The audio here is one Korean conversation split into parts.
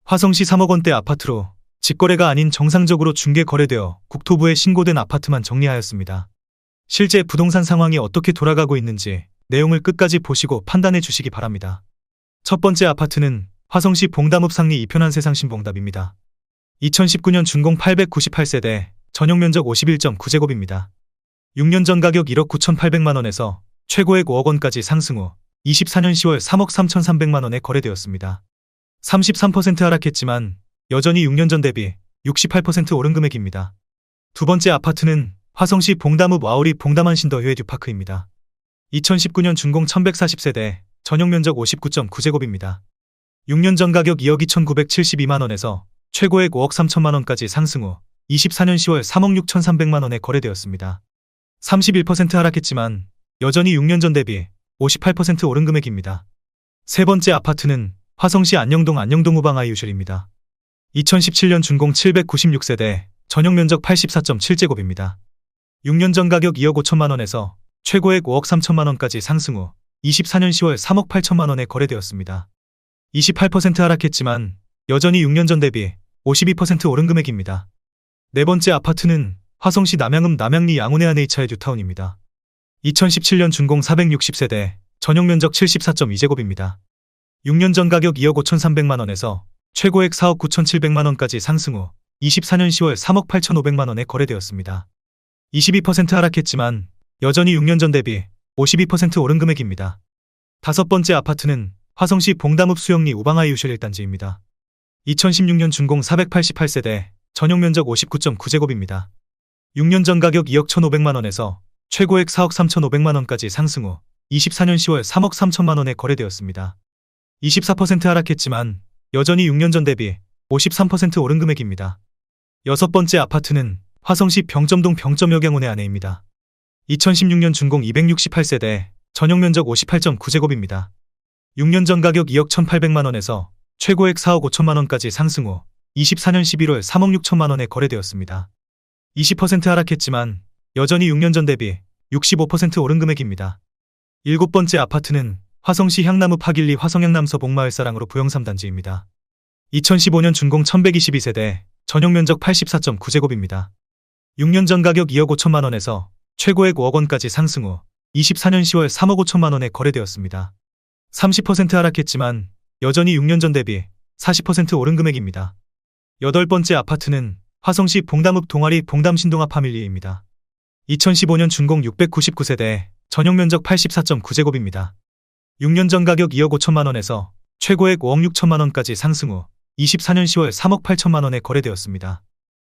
화성시 3억 원대 아파트로 직거래가 아닌 정상적으로 중개 거래되어 국토부에 신고된 아파트만 정리하였습니다. 실제 부동산 상황이 어떻게 돌아가고 있는지 내용을 끝까지 보시고 판단해 주시기 바랍니다. 첫 번째 아파트는 화성시 봉담읍 상리 2편한 세상신봉답입니다. 2019년 준공 898세대, 전용면적 51.9제곱입니다. 6년 전 가격 1억 9,800만원에서 최고액 5억 원까지 상승 후 24년 10월 3억 3,300만원에 거래되었습니다. 33% 하락했지만 여전히 6년 전 대비 68% 오른 금액입니다. 두 번째 아파트는 화성시 봉담읍 와우리 봉담한신더 효에듀파크입니다. 2019년 준공 1140세대, 전용면적 59.9제곱입니다. 6년 전 가격 2억 2,972만원에서 최고액 5억 3천만원까지 상승 후 24년 10월 3억 6,300만원에 거래되었습니다. 31% 하락했지만 여전히 6년 전 대비 58% 오른 금액입니다. 세 번째 아파트는 화성시 안녕동 우방 아이유실입니다. 2017년 준공 796세대, 전용면적 84.7제곱입니다. 6년 전 가격 2억 5천만원에서 최고액 5억 3천만원까지 상승 후 24년 10월 3억 8천만원에 거래되었습니다. 28% 하락했지만 여전히 6년 전 대비 52% 오른 금액입니다. 네 번째 아파트는 화성시 남양읍 남양리 양운의 네이처 뉴타운입니다. 2017년 준공 460세대, 전용면적 74.2제곱입니다. 6년 전 가격 2억 5,300만원에서 최고액 4억 9,700만원까지 상승 후 24년 10월 3억 8,500만원에 거래되었습니다. 22% 하락했지만 여전히 6년 전 대비 52% 오른 금액입니다. 다섯 번째 아파트는 화성시 봉담읍 수영리 우방아이유실 1단지입니다. 2016년 준공 488세대, 전용면적 59.9제곱입니다. 6년 전 가격 2억 1,500만원에서 최고액 4억 3,500만원까지 상승 후 24년 10월 3억 3천만원에 거래되었습니다. 24% 하락했지만 여전히 6년 전 대비 53% 오른 금액입니다. 여섯 번째 아파트는 화성시 병점동 병점역양운의 아내입니다. 2016년 준공 268세대, 전용면적 58.9제곱입니다. 6년 전 가격 2억 1,800만원에서 최고액 4억 5천만원까지 상승 후 24년 11월 3억 6천만원에 거래되었습니다. 20% 하락했지만 여전히 6년 전 대비 65% 오른 금액입니다. 일곱 번째 아파트는 화성시 향남읍 하길리 화성향남서 복마을사랑으로 부영 3단지입니다. 2015년 준공 1122세대, 전용면적 84.9제곱입니다. 6년 전 가격 2억 5천만원에서 최고액 5억 원까지 상승 후 24년 10월 3억 5천만원에 거래되었습니다. 30% 하락했지만 여전히 6년 전 대비 40% 오른 금액입니다. 여덟 번째 아파트는 화성시 봉담읍 동아리 봉담신동아 파밀리입니다. 2015년 준공 699세대, 전용면적 84.9제곱입니다. 6년 전 가격 2억 5천만원에서 최고액 5억 6천만원까지 상승 후 24년 10월 3억 8천만원에 거래되었습니다.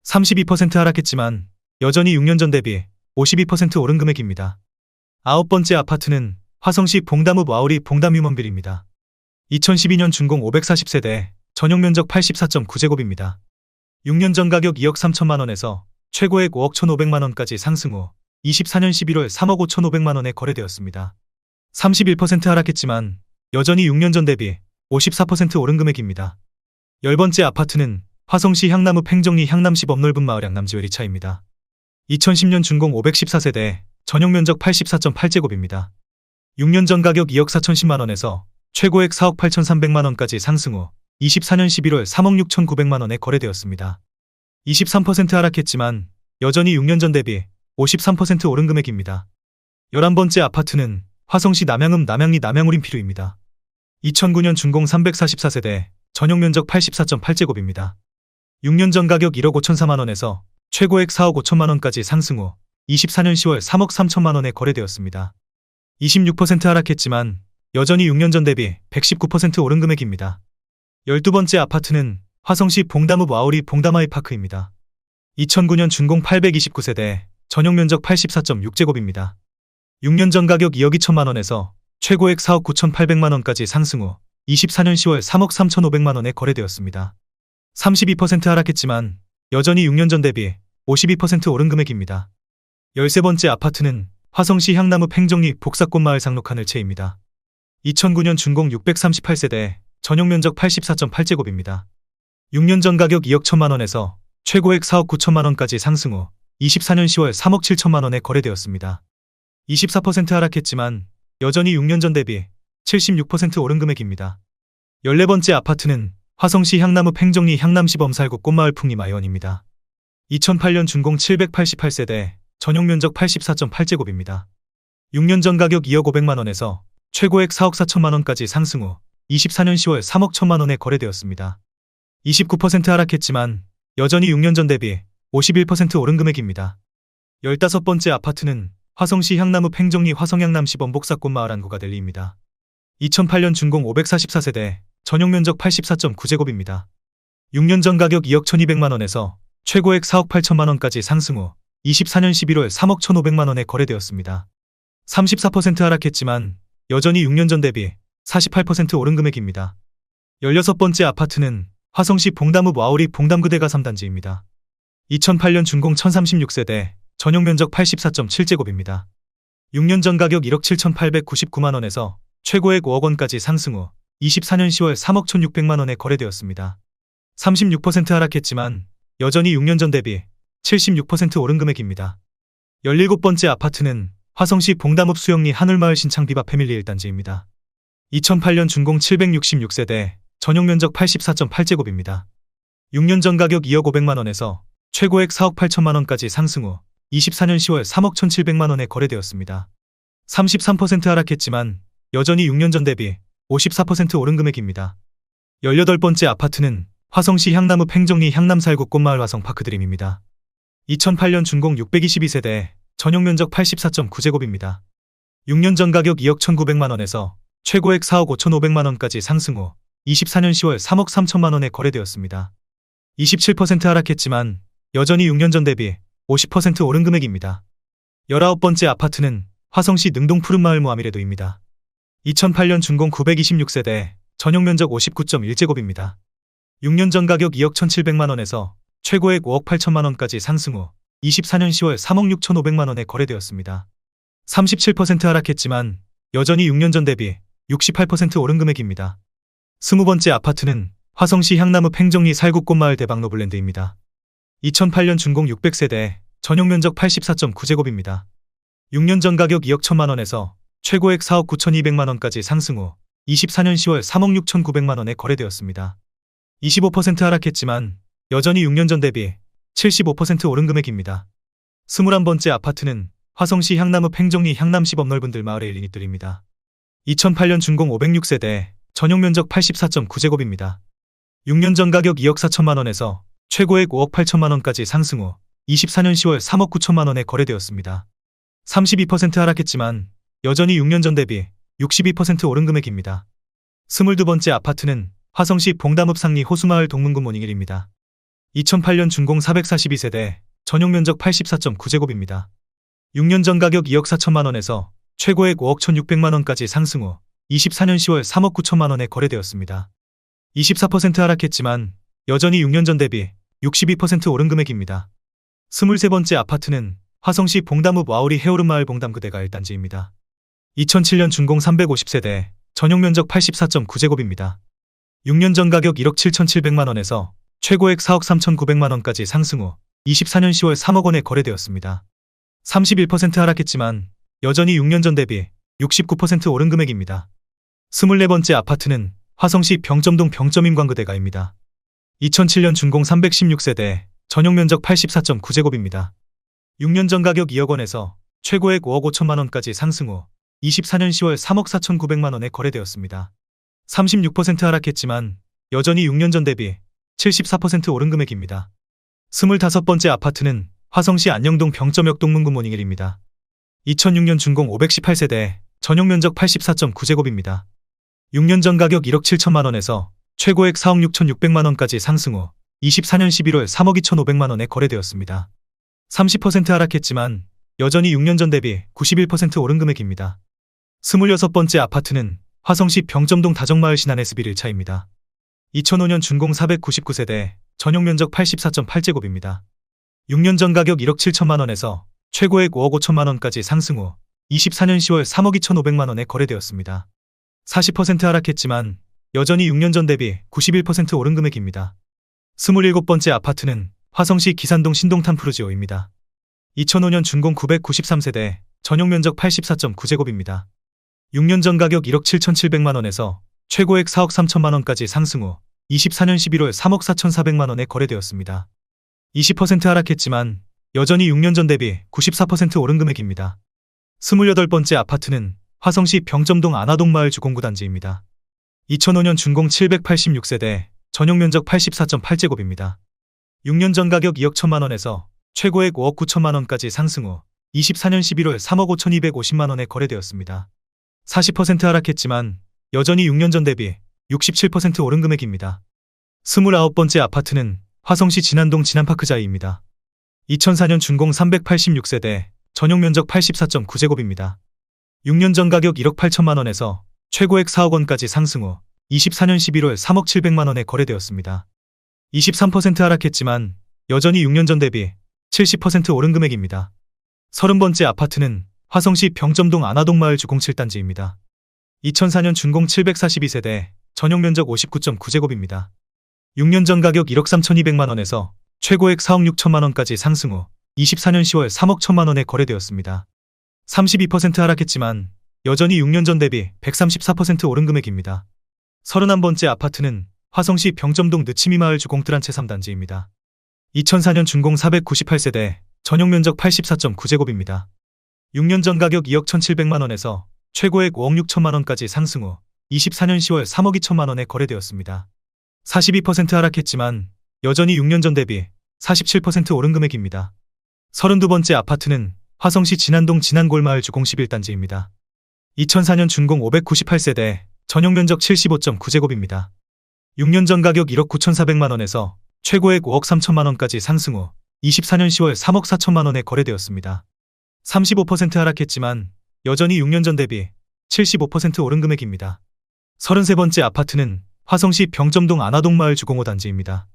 32% 하락했지만 여전히 6년 전 대비 52% 오른 금액입니다. 아홉 번째 아파트는 화성시 봉담읍 와우리 봉담휴먼빌입니다. 2012년 준공 540세대, 전용면적 84.9제곱입니다. 6년 전 가격 2억 3천만원에서 최고액 5억 1,500만원까지 상승 후 24년 11월 3억 5,500만원에 거래되었습니다. 31% 하락했지만 여전히 6년 전 대비 54% 오른 금액입니다. 열 번째 아파트는 화성시 향남읍 행정리 향남시 범넓은 마을 양남지회 리차입니다. 2010년 준공 514세대, 전용면적 84.8제곱입니다. 6년 전 가격 2억 4,010만원에서 최고액 4억 8,300만원까지 상승 후 24년 11월 3억 6,900만원에 거래되었습니다. 23% 하락했지만 여전히 6년 전 대비 53% 오른 금액입니다. 11번째 아파트는 화성시 남양읍 남양리 남양우림피루입니다. 2009년 준공 344세대, 전용면적 84.8제곱입니다. 6년 전 가격 1억 5천사만원에서 최고액 4억 5천만원까지 상승 후 24년 10월 3억 3천만원에 거래되었습니다. 26% 하락했지만 여전히 6년 전 대비 119% 오른 금액입니다. 12번째 아파트는 화성시 봉담읍 와우리 봉담아이파크입니다. 2009년 준공 829세대, 전용면적 84.6제곱입니다. 6년 전 가격 2억 2천만원에서 최고액 4억 9,800만원까지 상승 후 24년 10월 3억 3,500만원에 거래되었습니다. 32% 하락했지만 여전히 6년 전 대비 52% 오른 금액입니다. 13번째 아파트는 화성시 향남읍 행정리 복사꽃마을 상록하늘채입니다. 2009년 준공 638세대, 전용면적 84.8제곱입니다. 6년 전 가격 2억 1천만원에서 최고액 4억 9천만원까지 상승 후 24년 10월 3억 7천만원에 거래되었습니다. 24% 하락했지만 여전히 6년 전 대비 76% 오른 금액입니다. 14번째 아파트는 화성시 향나무 팽정리 향남시범 살구 꽃마을 풍림아이원입니다. 2008년 준공 788세대, 전용면적 84.8제곱입니다. 6년 전 가격 2억 500만원에서 최고액 4억 4천만원까지 상승 후 24년 10월 3억 1천만원에 거래되었습니다. 29% 하락했지만 여전히 6년 전 대비 51% 오른 금액입니다. 15번째 아파트는 화성시 향나무 팽정리 화성향남시범 복사꽃마을 안구가 델리입니다. 2008년 준공 544세대, 전용면적 84.9제곱입니다. 6년 전 가격 2억 1200만원에서 최고액 4억 8천만원까지 상승 후 24년 11월 3억 1500만원에 거래되었습니다. 34% 하락했지만 여전히 6년 전 대비 48% 오른 금액입니다. 16번째 아파트는 화성시 봉담읍 와우리 봉담그대가 3단지입니다. 2008년 준공 1036세대, 전용면적 84.7제곱입니다. 6년 전 가격 1억 7899만원에서 최고액 5억원까지 상승 후 24년 10월 3억 1600만원에 거래되었습니다. 36% 하락했지만 여전히 6년 전 대비 76% 오른 금액입니다. 17번째 아파트는 화성시 봉담읍 수영리 한울마을 신창비바 패밀리 1단지입니다. 2008년 준공 766세대, 전용면적 84.8제곱입니다. 6년 전 가격 2억 500만원에서 최고액 4억 8천만원까지 상승 후 24년 10월 3억 1700만원에 거래되었습니다. 33% 하락했지만 여전히 6년 전 대비 54% 오른 금액입니다. 18번째 아파트는 화성시 향나무 팽정리 향남살구 꽃마을 화성파크드림입니다. 2008년 준공 622세대, 전용면적 84.9제곱입니다. 6년 전 가격 2억 1900만원에서 최고액 4억 5500만원까지 상승 후 24년 10월 3억 3천만원에 거래되었습니다. 27% 하락했지만 여전히 6년 전 대비 50% 오른 금액입니다. 19번째 아파트는 화성시 능동 푸른마을 모아미레도입니다. 2008년 준공 926세대, 전용면적 59.1제곱입니다. 6년 전 가격 2억 1700만원에서 최고액 5억 8천만원까지 상승 후 24년 10월 3억 6500만원에 거래되었습니다. 37% 하락했지만 여전히 6년 전 대비 68% 오른 금액입니다. 20번째 아파트는 화성시 향나무 팽정리 살구꽃마을 대박노블랜드입니다. 2008년 준공 600세대, 전용면적 84.9제곱입니다. 6년 전 가격 2억 1000만원에서 최고액 4억 9200만원까지 상승 후 24년 10월 3억 6900만원에 거래되었습니다. 25% 하락했지만 여전히 6년 전 대비 75% 오른 금액입니다. 21번째 아파트는 화성시 향나무 팽정리 향남시범 넓은들 마을의 일리닛들입니다. 2008년 준공 506세대, 전용면적 84.9제곱입니다. 6년 전 가격 2억 4천만원에서 최고액 5억 8천만원까지 상승 후 24년 10월 3억 9천만원에 거래되었습니다. 32% 하락했지만 여전히 6년 전 대비 62% 오른 금액입니다. 22번째 아파트는 화성시 봉담읍 상리 호수마을 동문구 모닝힐입니다. 2008년 준공 442세대, 전용면적 84.9제곱입니다. 6년 전 가격 2억 4천만원에서 최고액 5억 1600만원까지 상승 후 24년 10월 3억 9천만원에 거래되었습니다. 24% 하락했지만 여전히 6년 전 대비 62% 오른 금액입니다. 23번째 아파트는 화성시 봉담읍 와우리 해오름마을 봉담그대가 1단지입니다. 2007년 준공 350세대, 전용면적 84.9제곱입니다. 6년 전 가격 1억 7700만원에서 최고액 4억 3900만원까지 상승 후 24년 10월 3억원에 거래되었습니다. 31% 하락했지만 여전히 6년 전 대비 69% 오른 금액입니다. 24번째 아파트는 화성시 병점동 병점임광그대가입니다. 2007년 준공 316세대, 전용면적 84.9제곱입니다. 6년 전 가격 2억원에서 최고액 5억 5천만원까지 상승 후 24년 10월 3억 4900만원에 거래되었습니다. 36% 하락했지만 여전히 6년 전 대비 74% 오른 금액입니다. 25번째 아파트는 화성시 안녕동 병점역 동문구 모닝힐입니다. 2006년 준공 518세대, 전용면적 84.9제곱입니다. 6년 전 가격 1억 7천만원에서 최고액 4억 6600만원까지 상승 후 24년 11월 3억 2500만원에 거래되었습니다. 30% 하락했지만 여전히 6년 전 대비 91% 오른 금액입니다. 26번째 아파트는 화성시 병점동 다정마을 신안 SB 1차입니다. 2005년 준공 499세대, 전용면적 84.8제곱입니다. 6년 전 가격 1억 7천만원에서 최고액 5억 5천만원까지 상승 후 24년 10월 3억 2500만원에 거래되었습니다. 40% 하락했지만 여전히 6년 전 대비 91% 오른 금액입니다. 27번째 아파트는 화성시 기산동 신동탄 푸르지오입니다. 2005년 준공 993세대, 전용면적 84.9제곱입니다. 6년 전 가격 1억 7700만원에서 최고액 4억 3천만원까지 상승 후 24년 11월 3억 4,400만 원에 거래되었습니다. 20% 하락했지만 여전히 6년 전 대비 94% 오른 금액입니다. 28번째 아파트는 화성시 병점동 안화동마을 주공구 단지입니다. 2005년 준공 786세대, 전용 면적 84.8제곱입니다. 6년 전 가격 2억 1천만 원에서 최고액 5억 9천만 원까지 상승 후 24년 11월 3억 5,250만 원에 거래되었습니다. 40% 하락했지만 여전히 6년 전 대비 67% 오른 금액입니다. 29번째 아파트는 화성시 진안동 진안파크자이입니다. 2004년 준공 386세대, 전용 면적 84.9제곱입니다. 6년 전 가격 1억 8천만 원에서 최고액 4억 원까지 상승 후 24년 11월 3억 700만 원에 거래되었습니다. 23% 하락했지만 여전히 6년 전 대비 70% 오른 금액입니다. 30번째 아파트는 화성시 병점동 안화동마을 주공 7단지입니다. 2004년 준공 742세대, 전용 면적 59.9제곱입니다. 6년 전 가격 1억 3,200만 원에서 최고액 4억 6천만 원까지 상승 후 24년 10월 3억 1천만 원에 거래되었습니다. 32% 하락했지만 여전히 6년 전 대비 134% 오른 금액입니다. 31번째 아파트는 화성시 병점동 느치미마을 주공 뜰한채 3단지입니다. 2004년 준공 498세대, 전용 면적 84.9제곱입니다. 6년 전 가격 2억 1,700만 원에서 최고액 5억 6천만 원까지 상승 후 24년 10월 3억 2천만 원에 거래되었습니다. 42% 하락했지만 여전히 6년 전 대비 47% 오른 금액입니다. 32번째 아파트는 화성시 진안동 진안골마을 주공 11단지입니다. 2004년 준공 598세대, 전용 면적 75.9제곱입니다. 6년 전 가격 1억 9,400만 원에서 최고액 5억 3천만 원까지 상승 후 24년 10월 3억 4천만 원에 거래되었습니다. 35% 하락했지만 여전히 6년 전 대비 75% 오른 금액입니다. 33번째 아파트는 화성시 병점동 안화동마을 주공 5단지입니다.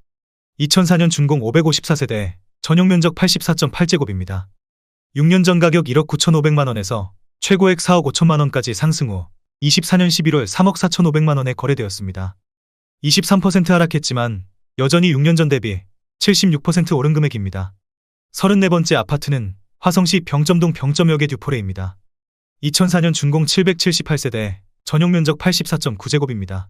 2004년 준공 554세대, 전용 면적 84.8제곱입니다. 6년 전 가격 1억 9,500만 원에서 최고액 4억 5천만 원까지 상승 후 24년 11월 3억 4,500만 원에 거래되었습니다. 23% 하락했지만 여전히 6년 전 대비 76% 오른 금액입니다. 34번째 아파트는 화성시 병점동 병점역의 듀포레입니다. 2004년 준공 778세대, 전용 면적 84.9제곱입니다.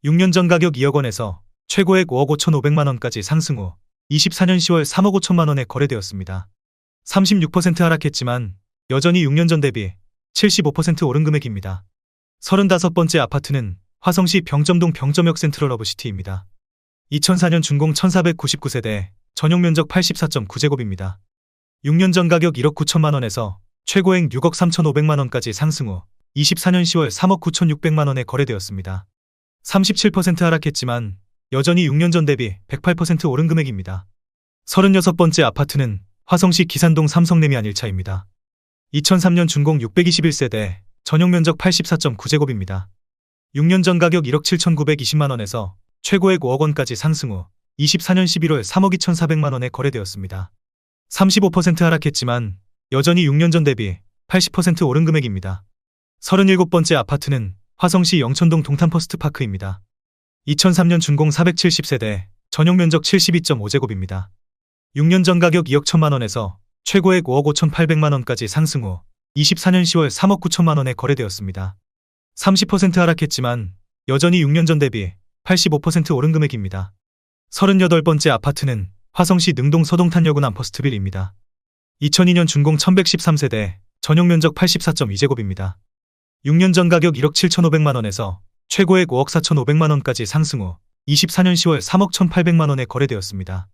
6년 전 가격 2억 원에서 최고액 5억 5,500만 원까지 상승 후 24년 10월 3억 5천만 원에 거래되었습니다. 36% 하락했지만 여전히 6년 전 대비 75% 오른 금액입니다. 35번째 아파트는 화성시 병점동 병점역 센트럴 러브시티입니다. 2004년 준공 1499세대, 전용 면적 84.9제곱입니다. 6년 전 가격 1억 9천만 원에서 최고액 6억 3,500만 원까지 상승 후 24년 10월 3억 9,600만 원에 거래되었습니다. 37% 하락했지만 여전히 6년 전 대비 108% 오른 금액입니다. 36번째 아파트는 화성시 기산동 삼성레미안 1차입니다. 2003년 준공 621세대, 전용 면적 84.9제곱입니다. 6년 전 가격 1억 7,920만 원에서 최고액 5억 원까지 상승 후 24년 11월 3억 2,400만 원에 거래되었습니다. 35% 하락했지만 여전히 6년 전 대비 80% 오른 금액입니다. 37번째 아파트는 화성시 영천동 동탄퍼스트파크입니다. 2003년 준공 470세대, 전용 면적 72.5제곱입니다. 6년 전 가격 2억 1천만 원에서 최고액 5억 5,800만 원까지 상승 후 24년 10월 3억 9천만 원에 거래되었습니다. 30% 하락했지만 여전히 6년 전 대비 85% 오른 금액입니다. 38번째 아파트는 화성시 능동 서동탄여군 암퍼스트빌입니다. 2002년 준공 1113세대, 전용 면적 84.2제곱입니다. 6년 전 가격 1억 7,500만 원에서 최고액 5억 4,500만 원까지 상승 후 24년 10월 3억 1,800만 원에 거래되었습니다.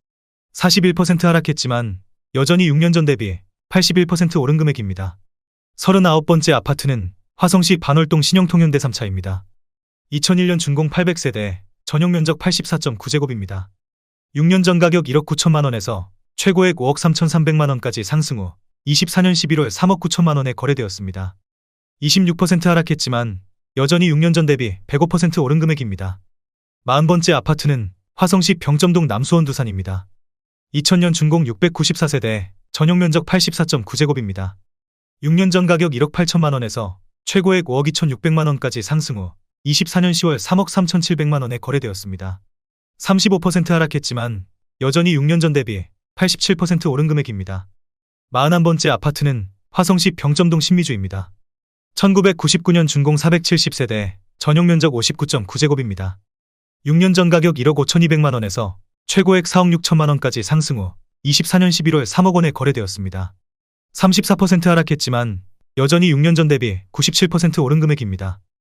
41% 하락했지만 여전히 6년 전 대비 81% 오른 금액입니다. 39번째 아파트는 화성시 반월동 신영통현대 3차입니다. 2001년 준공 800세대, 전용 면적 84.9제곱입니다. 6년 전 가격 1억 9천만 원에서 최고액 5억 3,300만 원까지 상승 후 24년 11월 3억 9천만 원에 거래되었습니다. 26% 하락했지만 여전히 6년 전 대비 105% 오른 금액입니다. 40번째 아파트는 화성시 병점동 남수원 두산입니다. 2000년 준공 694세대, 전용 면적 84.9제곱입니다. 6년 전 가격 1억 8천만 원에서 최고액 5억 2,600만 원까지 상승 후 24년 10월 3억 3,700만 원에 거래되었습니다. 35% 하락했지만 여전히 6년 전 대비 87% 오른 금액입니다. 41번째 아파트는 화성시 병점동 신미주입니다. 1999년 준공 470세대, 전용 면적 59.9제곱입니다. 6년 전 가격 1억 5,200만 원에서 최고액 4억 6천만 원까지 상승 후 24년 11월 3억 원에 거래되었습니다. 34% 하락했지만 여전히 6년 전 대비 97% 오른 금액입니다.